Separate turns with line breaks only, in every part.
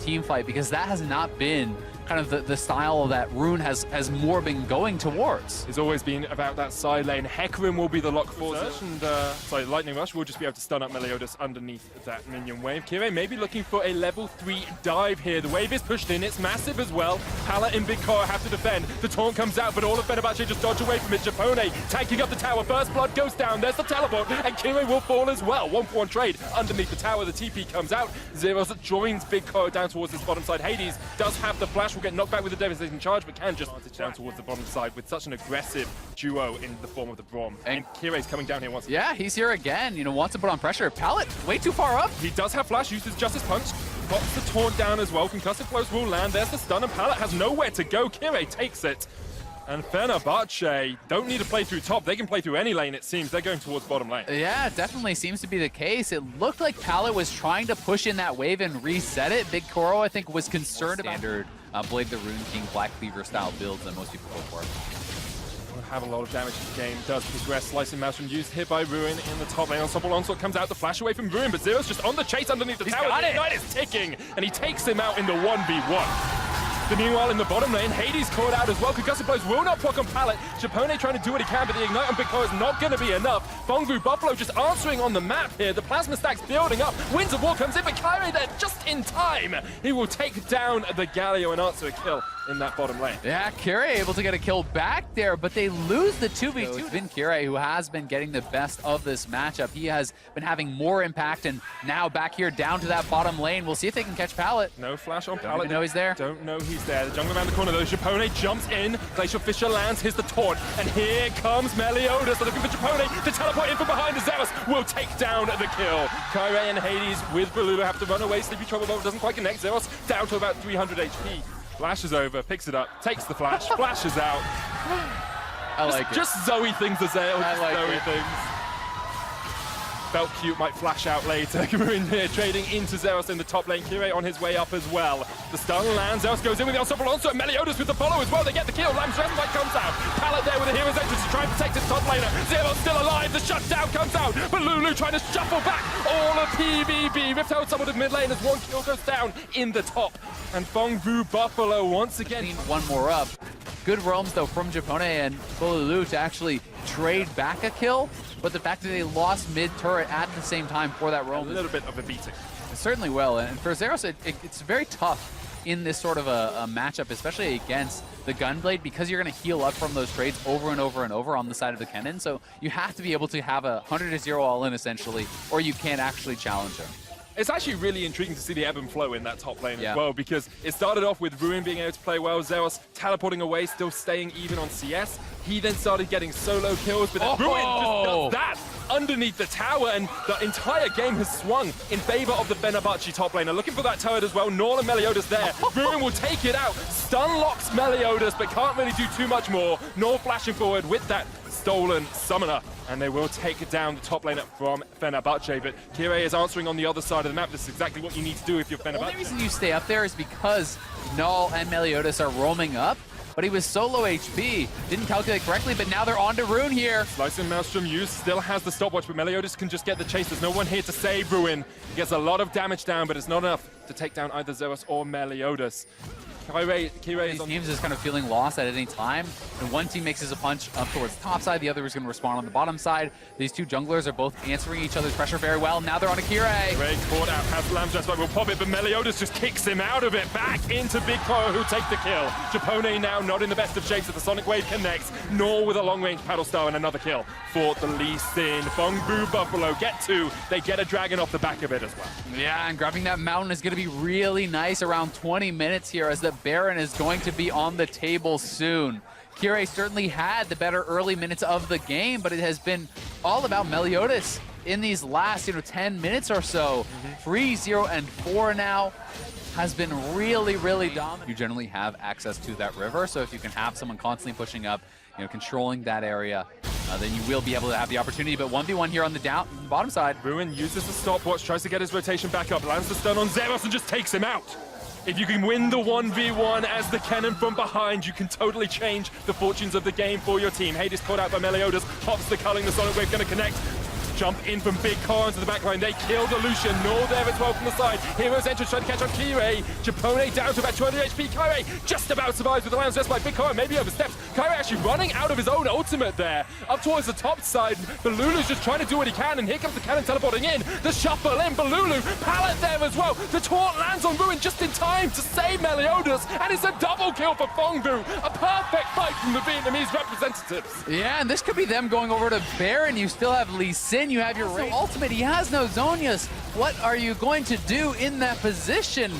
team fight, because that has not been kind of the style that Rune has more been going towards.
It's always been about that side lane. Hecarim will be the lock for Surge, and Lightning Rush will just be able to stun up Meliodas underneath that minion wave. Kirei may be looking for a level 3 dive here. The wave is pushed in, it's massive as well. Pala and Big Koro have to defend. The taunt comes out, but all of Fenerbahce just dodge away from it. Japone tanking up the tower. First blood goes down, there's the teleport, and Kirei will fall as well. 1-for-1 trade underneath the tower. The TP comes out. Zeros joins Big Koro down towards this bottom side. Hades does have the flash, will get knocked back with the devastating charge, but can just down towards the bottom side with such an aggressive duo in the form of the Braum. And Kirei's coming down here once again.
Yeah, he's here again, you know, wants to put on pressure. Pallet, way too far up.
He does have flash, uses Justice Punch, pops the taunt down as well. Concussive blows will land, there's the stun, and Pallet has nowhere to go. Kirei takes it. And Fenerbahce don't need to play through top. They can play through any lane, it seems. They're going towards bottom lane.
Yeah, definitely seems to be the case. It looked like Pallet was trying to push in that wave and reset it. Big Koro, I think, was concerned about standard Blade the Rune King Black Cleaver style builds that most people go for.
Will have a lot of damage in the game. Does progress. Slicing Maelstrom used here by Ruin in the top lane. Ensemble Onslaught comes out to flash away from Ruin, but Zero's just on the chase underneath the tower. The Ignite is ticking, and he takes him out in the 1v1. Meanwhile, in the bottom lane, Hades caught out as well. Concussive blows will not proc on Pallet. Japone trying to do what he can, but the Ignite on Big Koro is not going to be enough. Fengvu Buffalo just answering on the map here. The Plasma stack's building up. Winds of War comes in, but Kairi there just in time. He will take down the Galio and answer a kill in that bottom lane.
Yeah, Kirei able to get a kill back there, but they lose the 2v2. It's been Kirei who has been getting the best of this matchup. He has been having more impact, and now back here down to that bottom lane. We'll see if they can catch Pallet.
No flash on
Don't
Pallet.
even know he's there.
Don't know he's there. The jungle around the corner though. Japone jumps in. Glacial Fissure lands. Here's the taunt. And here comes Meliodas. They're looking for Japone to teleport in from behind. Zeros will take down the kill. Kairi and Hades with Balula have to run away. Sleepy Trouble Bolt doesn't quite connect. Zeros down to about 300 HP. Flashes over, picks it up, takes the flash, flashes out.
I like it.
Just Zoe things, Azael.
I like
Zoe
it.
things. Felt cute, might flash out later. Ruin here trading into Zeros in the top lane. Kirei on his way up as well. The stun lands. Zeros goes in with the Ensemble Onslaught. Meliodas with the follow as well. They get the kill. Lamb's Resonite comes out. Pallet there with a Hero's Entrance to try and protect his top laner. Zeros still alive. The shutdown comes out. But Lulu trying to shuffle back all of PvP. Rift out someone of mid lane as one kill goes down in the top. And Fengvu Buffalo once again.
One more up. Good roams, though, from Japone and Bolulu to actually trade back a kill, but the fact that they lost mid-turret at the same time for that roam.
A little bit of a beating.
It certainly will, and for Zeros, it's very tough in this sort of a matchup, especially against the Gunblade, because you're going to heal up from those trades over and over and over on the side of the Kennen, so you have to be able to have a 100-0 all-in, essentially, or you can't actually challenge him.
It's actually really intriguing to see the ebb and flow in that top lane as well, because it started off with Ruin being able to play well, Zeros teleporting away, still staying even on CS. He then started getting solo kills, but then Ruin just does that underneath the tower, and the entire game has swung in favor of the Fenerbahce top laner. Looking for that turret as well. Norl and Meliodas there. Ruin will take it out, stun locks Meliodas, but can't really do too much more. Norl flashing forward with that stolen summoner, and they will take down the top laner from Fenerbahce, but Kirei is answering on the other side of the map. This is exactly what you need to do if you're Fenerbahce.
The only reason you stay up there is because Null and Meliodas are roaming up, but he was so low HP, didn't calculate correctly, but now they're on to Rune here.
Slicing Maelstrom used, still has the stopwatch, but Meliodas can just get the chase. There's no one here to save Ruin. He gets a lot of damage down, but it's not enough to take down either Zeros or Meliodas. Kirei is on...
These teams is kind of feeling lost at any time, and one team makes his punch up towards the top side, the other is going to respond on the bottom side. These two junglers are both answering each other's pressure very well. Now they're on a Kirei.
Kirei caught out, has Lamb's Resonite, will pop it, but Meliodas just kicks him out of it, back into Big Koro, who take the kill. Japone now not in the best of shapes as the Sonic Wave connects, nor with a long-range paddle star and another kill for the Lee Sin. Fengvu Buffalo get two, they get a dragon off the back of it as well.
Yeah, and grabbing that mountain is going to be really nice around 20 minutes here, as the Baron is going to be on the table soon. Kirei certainly had the better early minutes of the game, but it has been all about Meliodas in these last 10 minutes or so. 3-0 and 4 now. Has been really, really dominant. You generally have access to that river, so if you can have someone constantly pushing up, controlling that area, then you will be able to have the opportunity. But 1v1 here on the bottom side.
Ruin uses the stopwatch, tries to get his rotation back up, lands the stun on Zeros and just takes him out. If you can win the 1v1 as the cannon from behind, you can totally change the fortunes of the game for your team. Hades caught out by Meliodas, pops the culling, the Sonic Wave gonna connect. jump in from Big Car onto the backline. They kill the Lucian. Null there as well from the side. Heroes Entrance trying to catch on Kirei. Japone down to about 200 HP. Kairi just about survives with the Lance just by Big Car. Maybe oversteps. Kairi actually running out of his own ultimate there. Up towards the top side. Balulu's just trying to do what he can, and here comes the cannon teleporting in. The shuffle in. Balulu. Pallet there as well. The taunt lands on Ruin just in time to save Meliodas, and it's a double kill for Fongbu. A perfect fight from the Vietnamese representatives.
Yeah, and this could be them going over to Baron. You still have Lee Sin, you have your ultimate. He has no Zhonya's. What are you going to do in that position?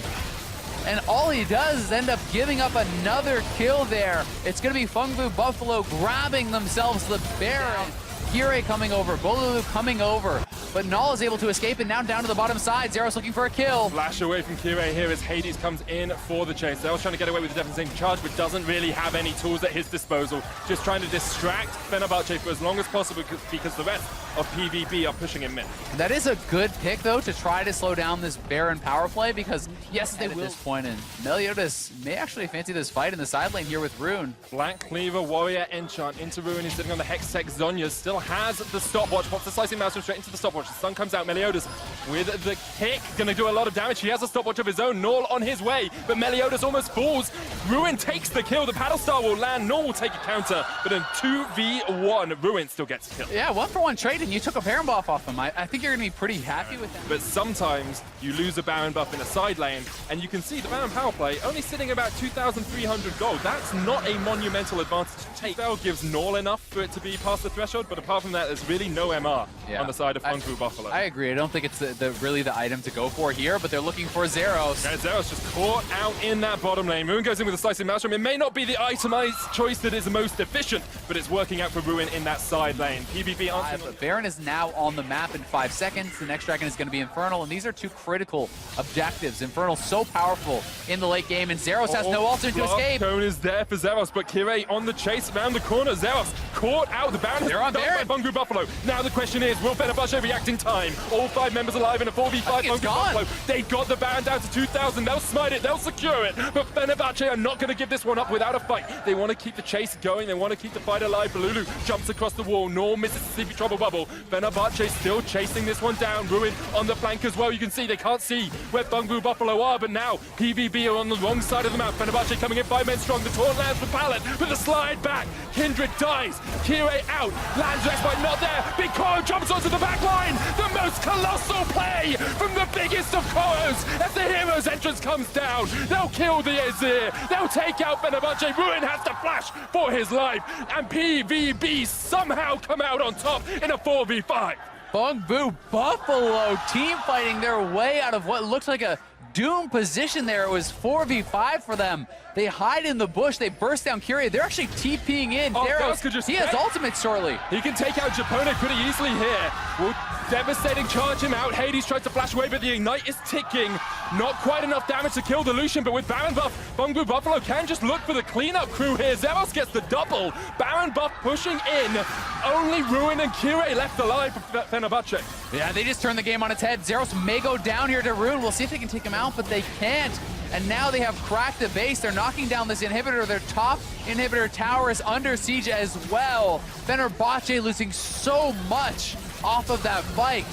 And all he does is end up giving up another kill there. It's going to be Fongbu Buffalo grabbing themselves the Baron. Kirei coming over, Bolulu coming over, but Null is able to escape, and now down to the bottom side. Zeros looking for a kill.
Flash away from Kirei here as Hades comes in for the chase. Zeros trying to get away with the devastating charge, but doesn't really have any tools at his disposal. Just trying to distract Fenerbahce for as long as possible because the rest of PvP are pushing him in.
That is a good pick, though, to try to slow down this Baron power play, because yes, they will at this point, and Meliodas may actually fancy this fight in the side lane here with Rune.
Black Cleaver, Warrior, Enchant into Ruin. He's sitting on the Hextech. Zhonya's still has the stopwatch. Pops the Slicing Mouse straight into the stopwatch. The sun comes out. Meliodas with the kick. Gonna do a lot of damage. He has a stopwatch of his own. Null on his way, but Meliodas almost falls. Ruin takes the kill. The Paddle Star will land. Null will take a counter, but in 2v1, Ruin still gets killed.
Yeah, 1-for-1 trade, and you took a Baron buff off him. I think you're gonna be pretty happy with that.
But sometimes you lose a Baron buff in a side lane, and you can see the Baron power play only sitting about 2,300 gold. That's not a monumental advantage to take. Bell gives Null enough for it to be past the threshold, but apart from that, there's really no MR on the side of Fongbu Buffalo.
I agree. I don't think it's really the item to go for here, but they're looking for Zeros.
Yeah, Zeros just caught out in that bottom lane. Ruin goes in with a Slicing Maelstrom. It may not be the itemized choice that is the most efficient, but it's working out for Ruin in that side lane. PvP answering.
Baron is now on the map in 5 seconds. The next dragon is going to be Infernal, and these are two critical objectives. Infernal so powerful in the late game, and Zeros has no ultimate to escape.
Cone is there for Zeros, but Kirei on the chase around the corner. Zeros caught out. The Baron
They're on Baron.
by Fongbu Buffalo. Now the question is, will Fenerbahce react in time? All 5 members alive in a 4v5 Fongbu Buffalo. They got the Baron down to 2,000. They'll smite it. They'll secure it. But Fenerbahce are not going to give this one up without a fight. They want to keep the chase going. They want to keep the fight alive. Balulu jumps across the wall. Null misses Mississippi Trouble Bubble. Fenerbahce still chasing this one down. Ruin on the flank as well. You can see they can't see where Fongbu Buffalo are, but now PvP are on the wrong side of the map. Fenerbahce coming in 5 men strong. The taunt lands for Pallet, but the slide back. Kindred dies. Kirei out. Lands but not there. Big Koro jumps onto the back line. The most colossal play from the biggest of Koros as the Hero's Entrance comes down. They'll kill the Azir. They'll take out Fenerbahce. Ruin has to flash for his life. And PvP somehow come out on top in a 4v5.
Fongbu Buffalo team fighting their way out of what looks like a doom position there. It was 4v5 for them. They hide in the bush. They burst down Kirei. They're actually TPing in. He has ultimate shortly.
He can take out Japone pretty easily here. Will devastating charge him out. Hades tries to flash away, but the Ignite is ticking. Not quite enough damage to kill the Lucian, but with Baron buff, Fongbu Buffalo can just look for the cleanup crew here. Zeros gets the double. Baron buff pushing in. Only Ruin and Kirei left alive for Fenerbahce.
Yeah, they just turned the game on its head. Zeros may go down here to Ruin. We'll see if they can take him out, but they can't. And now they have cracked the base. They're knocking down this inhibitor. Their top inhibitor tower is under siege as well. Fenerbahce losing so much off of that fight.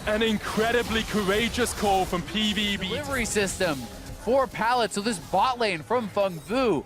An incredibly courageous call from PvP.
Delivery system for Pallet. So this bot lane from Fongbu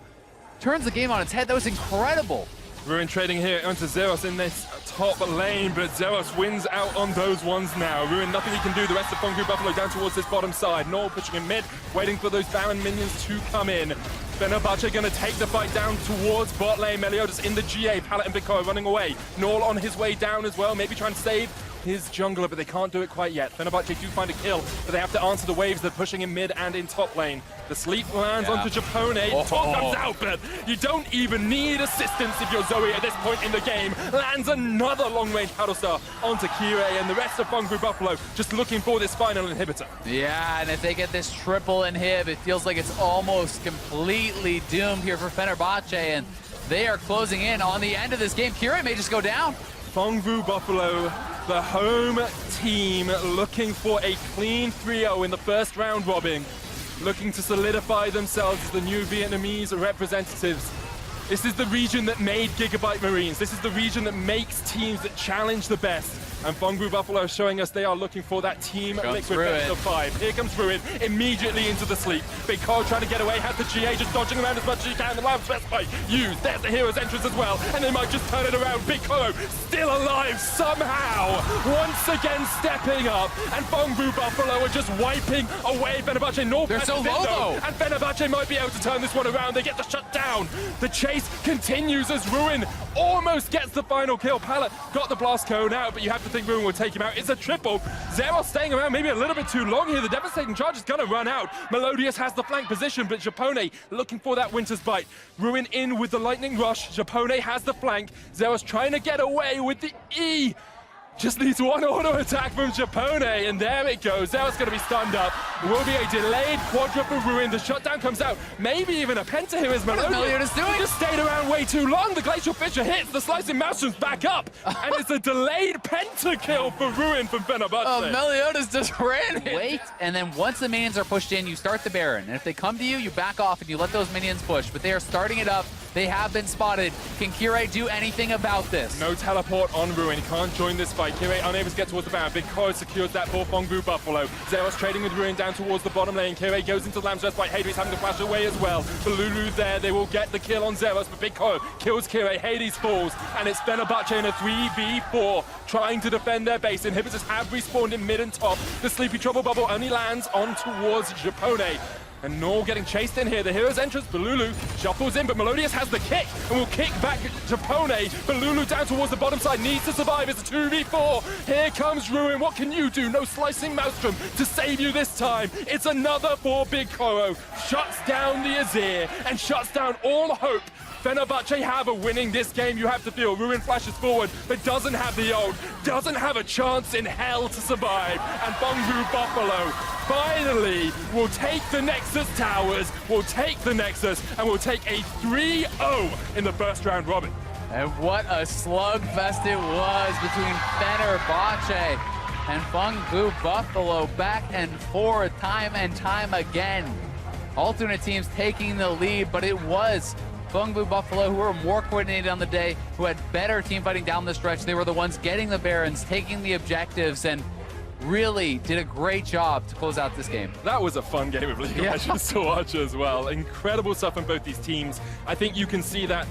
turns the game on its head. That was incredible.
Ruin trading here onto Zeros in this top lane, but Zeros wins out on those ones now. Ruin, nothing he can do. The rest of Fongbu Buffalo down towards this bottom side. Null pushing in mid, waiting for those Baron minions to come in. Fenerbahce going to take the fight down towards bot lane. Meliodas in the GA. Pallet and Big Koro running away. Null on his way down as well, maybe trying to save his jungler, but they can't do it quite yet. Fenerbahce do find a kill, but they have to answer the waves. They're pushing in mid and in top lane. The sleep lands onto Japone. Top comes out, but you don't even need assistance if you're Zoe at this point in the game. Lands another long-range paddle star onto Kirei, and the rest of Fongbu Buffalo just looking for this final inhibitor.
Yeah, and if they get this triple inhib, it feels like it's almost completely doomed here for Fenerbahce, and they are closing in on the end of this game. Kirei may just go down.
Fongbu Buffalo, the home team, looking for a clean 3-0 in the first round robin, looking to solidify themselves as the new Vietnamese representatives. This is the region that made Gigabyte Marines. This is the region that makes teams that challenge the best. And Fongbu Buffalo showing us they are looking for that team liquid best of 5. Here comes Ruin, immediately into the sleep. Big Cole trying to get away, has the GA just dodging around as much as he can. The Lamb's best fight used. There's the hero's entrance as well, and they might just turn it around. Big Cole still alive somehow, once again stepping up, and Fongbu Buffalo are just wiping away Fenerbahce.
They're so low though,
and Fenerbahce might be able to turn this one around. They get the shut down. The chase continues as Ruin almost gets the final kill. Pala got the blast cone out, but you have to think Ruin will take him out. It's a triple. Zeros staying around maybe a little bit too long here. The devastating charge is gonna run out. Melodious has the flank position, but Japone looking for that Winter's Bite. Ruin in with the lightning rush. Japone has the flank. Zeros trying to get away with the E. Just needs one auto attack from Japone, and there it goes. Zeros going to be stunned up. It will be a delayed quadra for Ruin. The shutdown comes out. Maybe even a penta here as Melodious. He just stayed around way too long. The Glacial Fissure hits. The Slicing Maelstroms back up. And it's a delayed penta kill for Ruin from Fenerbahce.
Oh, Meliodas just ran it. Wait, and then once the minions are pushed in, you start the Baron. And if they come to you, you back off and you let those minions push. But they are starting it up. They have been spotted. Can Kirei do anything about this?
No teleport on Ruin. He can't join this fight. Kirei unable to get towards the Baron. Big Koro secures that for Fongbu Buffalo. Zeros trading with Ruin down towards the bottom lane. Kirei goes into Lamb's Respite. Hades having to flash away as well. The Lulu there. They will get the kill on Zeros, but Big Koro kills Kirei. Hades falls, and it's Fenerbahce in a 3v4 trying to defend their base. Inhibitors have respawned in mid and top. The Sleepy Trouble Bubble only lands on towards Japone. And Nor getting chased in here. The hero's entrance, Balulu shuffles in, but Melodious has the kick and will kick back Japone. Balulu down towards the bottom side, needs to survive. It's a 2v4. Here comes Ruin. What can you do? No Slicing Maelstrom to save you this time. It's another for Big Koro. Shuts down the Azir and shuts down all hope. Fenerbahce have a winning this game, you have to feel. Ruin flashes forward, but doesn't have the ult, doesn't have a chance in hell to survive. And Fongbu Buffalo finally will take the Nexus Towers, will take the Nexus, and will take a 3-0 in the first round robin.
And what a slugfest it was between Fenerbahce and Fongbu Buffalo, back and forth, time and time again. Alternate teams taking the lead, but it was Fongbu Buffalo, who were more coordinated on the day, who had better team fighting down the stretch. They were the ones getting the Barons, taking the objectives, and really did a great job to close out this game.
That was a fun game of League of Legends to watch as well. Incredible stuff from both these teams. I think you can see that